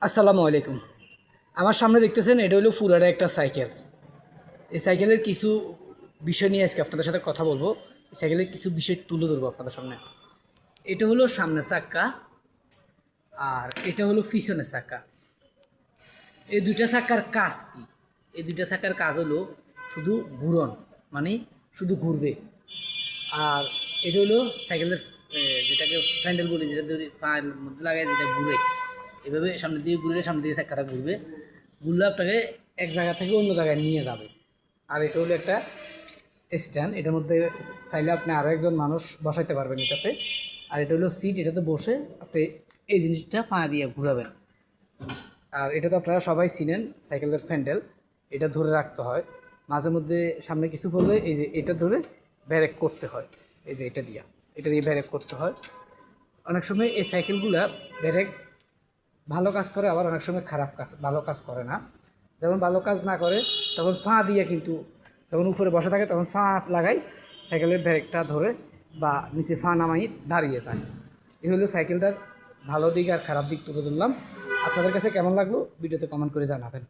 আসসালামু আলাইকুম। আমার সামনে দেখতেছেন এটা হলো ফুরারা একটা সাইকেল। এই সাইকেলের কিছু বিষয় নিয়ে আজকে আপনাদের সাথে কথা বলবো। এই সাইকেলের কিছু বিষয় তুলে ধরবো আপনাদের সামনে। এটা হলো সামনের চাক্কা আর এটা হলো পিছনের চাক্কা। এই দুইটা চাক্কার কাজ কি? এই দুইটা চাক্কার কাজ হলো শুধু ঘুরন, মানে শুধু ঘুরবে। আর এটা হলো সাইকেলের যেটাকে হ্যান্ডেল বলি, যেটা ধরে পায়ের মধ্যে লাগায় যেটা ঘুরে, এভাবে সামনে দিয়ে ঘুরলে সামনে দিয়ে চাক্কাটা ঘুরবে, ঘুরলে আপনাকে এক জায়গা থেকে অন্য জায়গায় নিয়ে যাবে। আর এটা হলো একটা স্ট্যান্ড, এটার মধ্যে চাইলে আপনি আরও একজন মানুষ বসাইতে পারবেন এটাতে। আর এটা হলো সিট, এটাতে বসে আপনি এই জিনিসটা পা দিয়ে ঘুরাবেন। আর এটা তো আপনারা সবাই চিনেন, সাইকেলের হ্যান্ডেল, এটা ধরে রাখতে হয়। মাঝে মধ্যে সামনে কিছু করলে এই যে এটা ধরে ব্যারেক করতে হয়, এই যে এটা দিয়ে ব্যারেক করতে হয়। অনেক সময় এই সাইকেলগুলা ব্যারেক ভালো কাজ করে, আবার অনেক সময় ভালো কাজ করে না। যখন ভালো কাজ না করে তখন ফা দিয়ে, কিন্তু যখন উপরে বসে থাকে তখন ফা লাগাই সাইকেলের ব্রেকটা ধরে বা নিচে ফা নামাই দাঁড়িয়ে যায়। এই হলো সাইকেলটার ভালো দিক আর খারাপ দিক তুলে ধরলাম। আপনাদের কাছে কেমন লাগলো ভিডিওতে কমেন্ট করে জানাবেন।